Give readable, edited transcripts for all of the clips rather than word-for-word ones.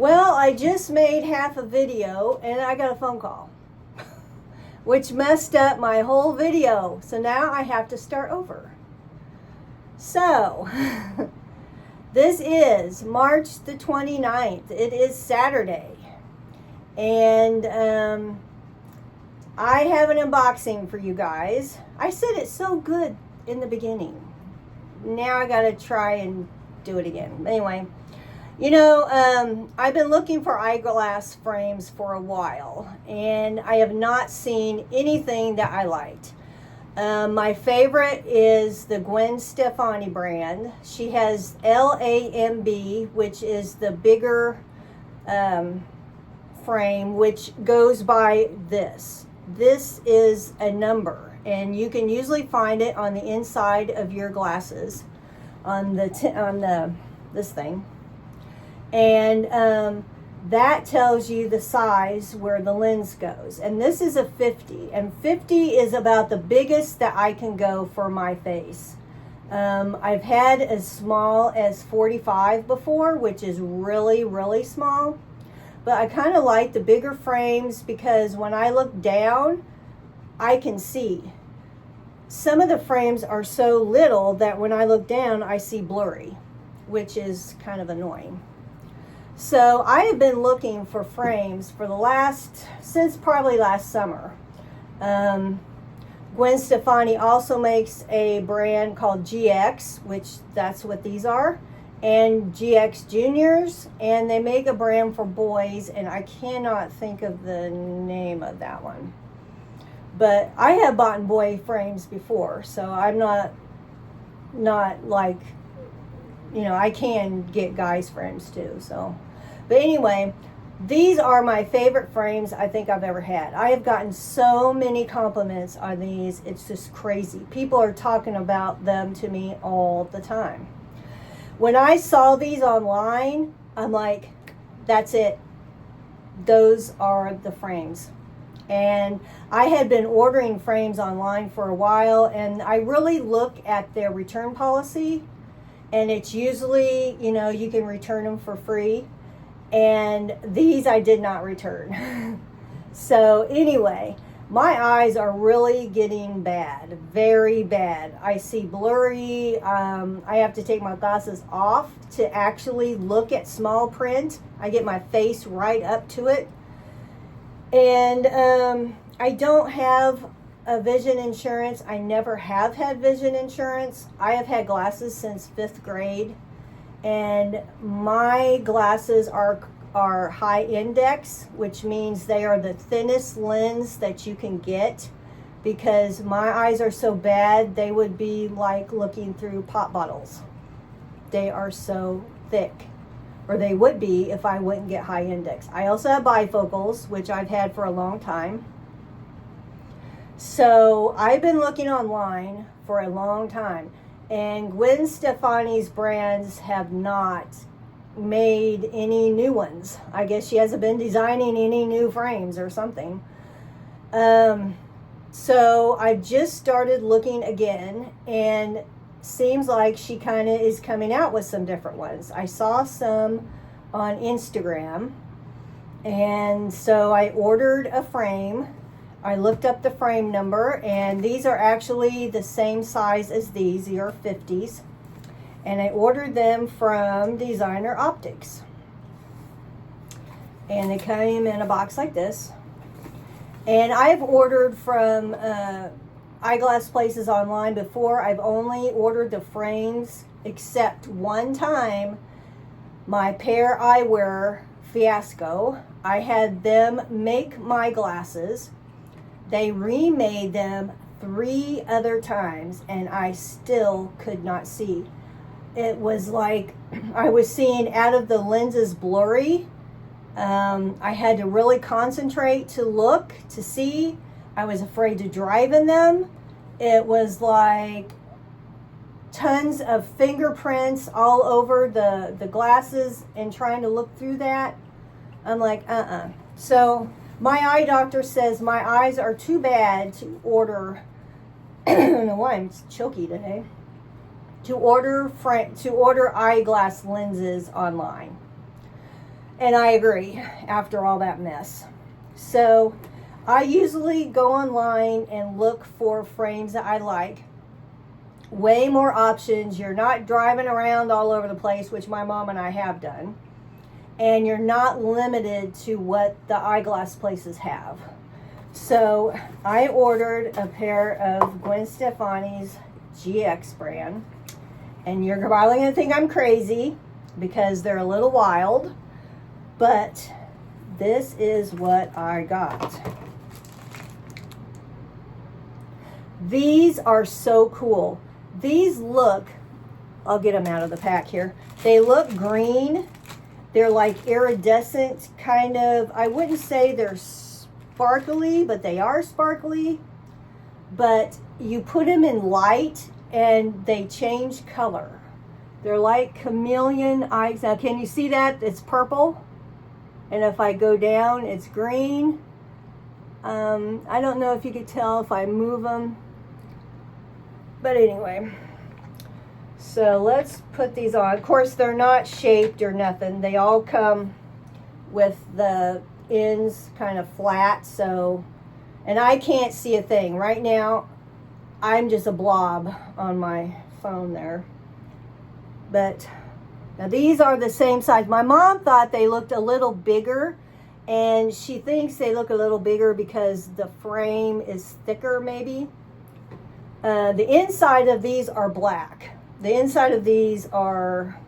Well, I just made half a video and I got a phone call, which messed up my whole video. So now I have to start over. So, this is March the 29th. It is Saturday. And I have an unboxing for you guys. I said it's so good in the beginning. Now I gotta try and do it again. Anyway. You know, I've been looking for eyeglass frames for a while, and I have not seen anything that I liked. My favorite is the Gwen Stefani brand. She has LAMB, which is the bigger frame, which goes by this. This is a number, and you can usually find it on the inside of your glasses, on this thing. And that tells you the size where the lens goes. And this is a 50. And 50 is about the biggest that I can go for my face. I've had as small as 45 before, which is really, really small. But I kind of like the bigger frames because when I look down, I can see. Some of the frames are so little that when I look down, I see blurry, which is kind of annoying. So I have been looking for frames for since probably last summer. Gwen Stefani also makes a brand called GX, which that's what these are, and GX Juniors, and they make a brand for boys, and I cannot think of the name of that one. But I have bought boy frames before, so I'm not like, you know, I can get guys frames too, so. But anyway, these are my favorite frames I think I've ever had. I have gotten so many compliments on these. It's just crazy. People are talking about them to me all the time. When I saw these online, I'm like, that's it. Those are the frames. And I had been ordering frames online for a while, and I really look at their return policy. And it's usually, you know, you can return them for free. And these I did not return. So anyway, my eyes are really getting bad, very bad. I see blurry. I have to take my glasses off to actually look at small print. I get my face right up to it. And I don't have a vision insurance. I never have had vision insurance. I have had glasses since 5th grade. And my glasses are high index, which means they are the thinnest lens that you can get, because my eyes are so bad they would be like looking through pop bottles. They are so thick, or they would be if I wouldn't get high index. I also have bifocals, which I've had for a long time. So I've been looking online for a long time. And Gwen Stefani's brands have not made any new ones. I guess she hasn't been designing any new frames or something. So I just started looking again, and seems like she kind of is coming out with some different ones. I saw some on Instagram, and so I ordered a frame. I looked up the frame number, and these are actually the same size as these. These are 50s. And I ordered them from Designer Optics. And they came in a box like this. And I've ordered from eyeglass places online before. I've only ordered the frames, except one time, my pair eyewear fiasco. I had them make my glasses. They remade them 3 other times, and I still could not see. It was like I was seeing out of the lenses blurry. I had to really concentrate to look, to see. I was afraid to drive in them. It was like tons of fingerprints all over the glasses, and trying to look through that. I'm like, So my eye doctor says my eyes are too bad to order. I don't know why I'm choky today. To order eyeglass lenses online. And I agree after all that mess. So I usually go online and look for frames that I like. Way more options. You're not driving around all over the place, which my mom and I have done. And you're not limited to what the eyeglass places have. So I ordered a pair of Gwen Stefani's GX brand. And you're probably going to think I'm crazy because they're a little wild. But this is what I got. These are so cool. These look, I'll get them out of the pack here. They look green. They're like iridescent kind of, I wouldn't say they're sparkly, but they are sparkly. But you put them in light and they change color. They're like chameleon eyes. Now, can you see that? It's purple. And if I go down, it's green. I don't know if you could tell if I move them. But anyway, so let's put these on. Of course, they're not shaped or nothing. They all come with the ends kind of flat. So, and I can't see a thing. Right now, I'm just a blob on my phone there. But now these are the same size. My mom thought they looked a little bigger, and she thinks they look a little bigger because the frame is thicker maybe. The inside of these are black. The inside of these are,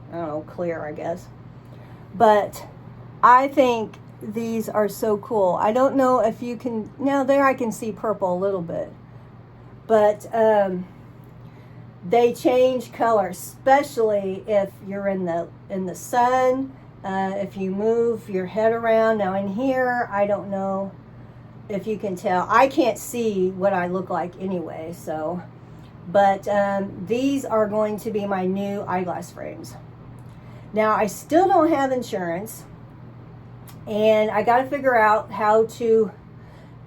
I don't know, clear, I guess. But I think these are so cool. I don't know if you can, now there I can see purple a little bit. But they change color, especially if you're in the sun. If you move your head around. Now in here, I don't know if you can tell. I can't see what I look like anyway. So, but these are going to be my new eyeglass frames. Now I still don't have insurance, and I got to figure out how to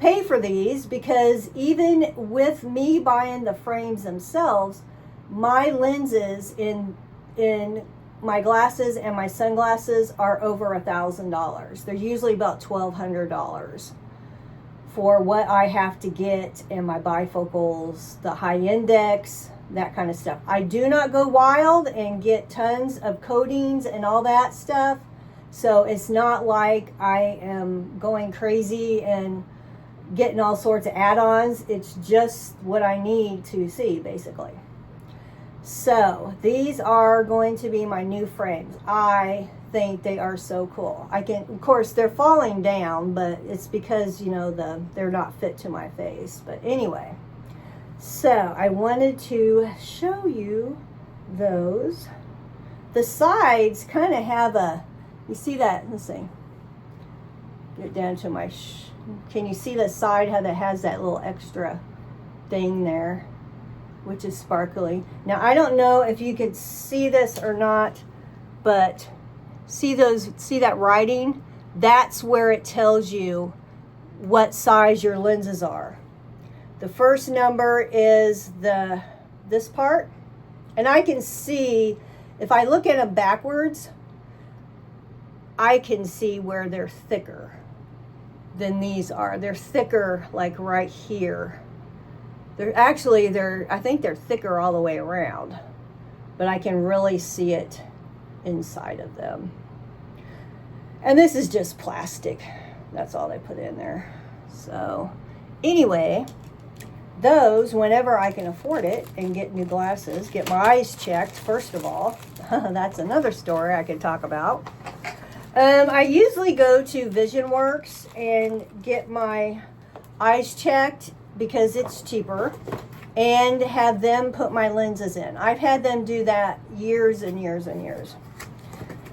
pay for these, because even with me buying the frames themselves, my lenses in my glasses and my sunglasses are over $1,000. They're usually about $1,200 for what I have to get in my bifocals, the high index, that kind of stuff. I do not go wild and get tons of coatings and all that stuff. So it's not like I am going crazy and getting all sorts of add-ons. It's just what I need to see, basically. So these are going to be my new frames. I think they are so cool. I can, of course, they're falling down, but it's because, you know, they're not fit to my face. But anyway, so I wanted to show you those. The sides kind of have a, you see that? Let's see. Get down to my, can you see the side, how that has that little extra thing there, which is sparkly. Now, I don't know if you could see this or not, but see that writing? That's where it tells you what size your lenses are. The first number is this part, and I can see, if I look at them backwards, I can see where they're thicker than these are. They're thicker like right here. I think they're thicker all the way around, but I can really see it inside of them. And this is just plastic. That's all they put in there. So anyway, those, whenever I can afford it and get new glasses, get my eyes checked, first of all. That's another story I could talk about. I usually go to VisionWorks and get my eyes checked because it's cheaper, and have them put my lenses in. I've had them do that years and years and years.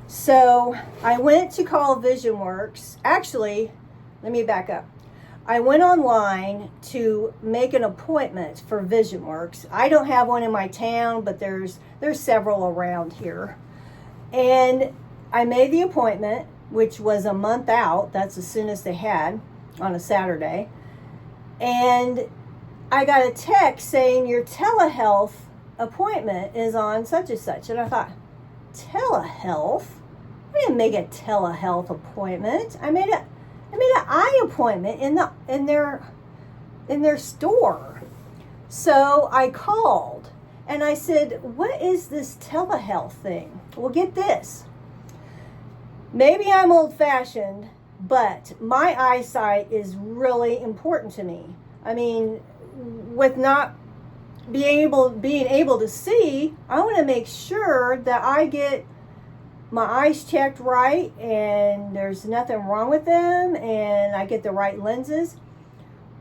So I went to call VisionWorks. Actually, let me back up. I went online to make an appointment for VisionWorks. I don't have one in my town, but there's several around here. And I made the appointment, which was a month out. That's as soon as they had, on a Saturday. And I got a text saying your telehealth appointment is on such and such. And I thought, telehealth? I didn't make a telehealth appointment. I made an eye appointment in their store. So I called and I said, what is this telehealth thing? Well, get this. Maybe I'm old-fashioned, but my eyesight is really important to me. I mean, with not being able to see, I want to make sure that I get my eyes checked right and there's nothing wrong with them and I get the right lenses.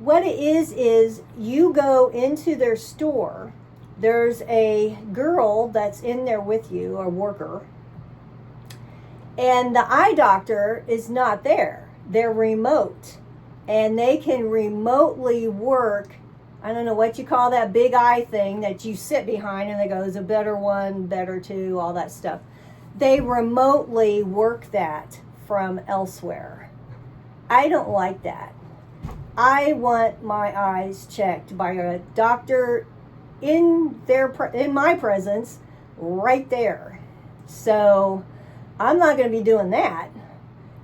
What it is you go into their store. There's a girl that's in there with you, a worker, and the eye doctor is not there. They're remote, and they can remotely work. I don't know what you call that big eye thing that you sit behind and it goes a better one, better two, all that stuff. They remotely work that from elsewhere. I don't like that. I want my eyes checked by a doctor in my presence right there. So I'm not going to be doing that.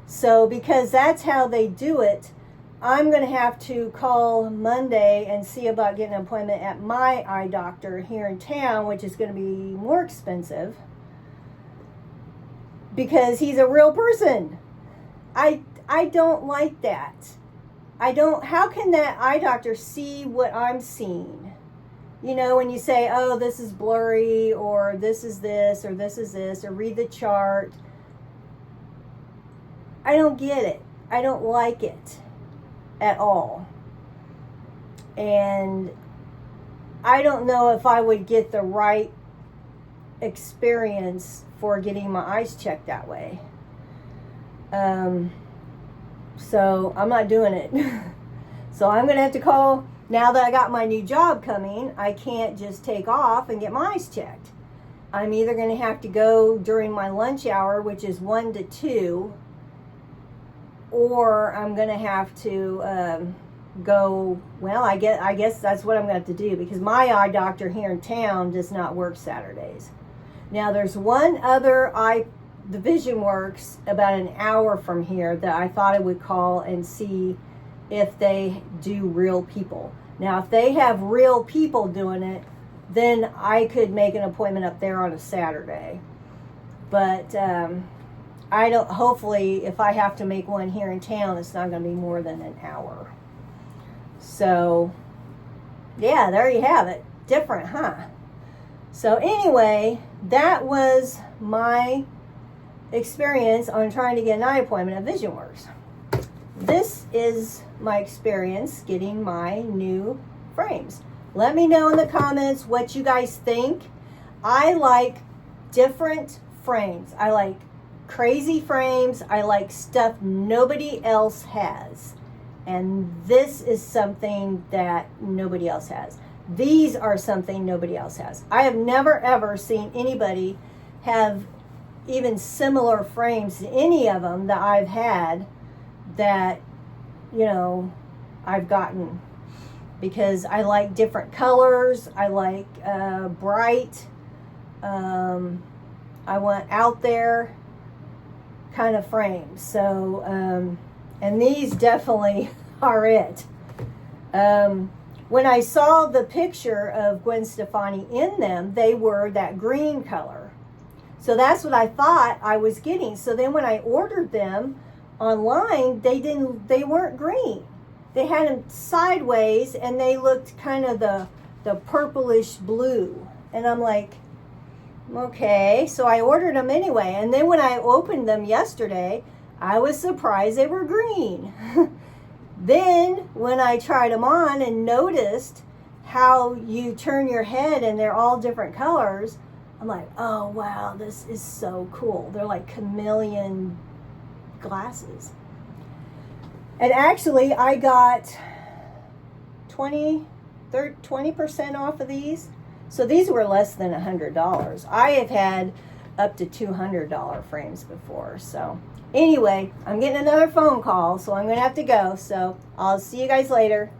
So because that's how they do it, I'm going to have to call Monday and see about getting an appointment at my eye doctor here in town, which is going to be more expensive because he's a real person. I don't like that. How can that eye doctor see what I'm seeing? You know, when you say, oh, this is blurry, or this is this, or this is this, or read the chart. I don't get it. I don't like it at all. And I don't know if I would get the right experience for getting my eyes checked that way. So I'm not doing it. So I'm going to have to call, now that I got my new job coming, I can't just take off and get my eyes checked. I'm either going to have to go during my lunch hour, which is 1 to 2, or I'm going to have to go, well, I guess that's what I'm going to have to do, because my eye doctor here in town does not work Saturdays. Now, there's one other the Vision Works about an hour from here that I thought I would call and see if they do real people. Now, if they have real people doing it, then I could make an appointment up there on a Saturday. But hopefully, if I have to make one here in town, it's not going to be more than an hour. So, yeah, there you have it. Different, huh? So anyway, that was my experience on trying to get an eye appointment at Vision Works. This is my experience getting my new frames. Let me know in the comments what you guys think. I like different frames. I like crazy frames. I like stuff nobody else has. And this is something that nobody else has. These are something nobody else has. I have never ever seen anybody have even similar frames to any of them that I've had that, you know, I've gotten, because I like different colors. I like bright. I want out there kind of frames. So, and these definitely are it. When I saw the picture of Gwen Stefani in them, they were that green color. So that's what I thought I was getting. So then when I ordered them online, they weren't green. They had them sideways and they looked kind of the purplish blue. And I'm like, okay. So I ordered them anyway. And then when I opened them yesterday, I was surprised they were green. Then when I tried them on and noticed how you turn your head and they're all different colors, I'm like, oh wow, this is so cool. They're like chameleon glasses. And actually I got 20% off of these. So these were less than $100. I have had up to $200 frames before. So anyway, I'm getting another phone call, so I'm going to have to go. So I'll see you guys later.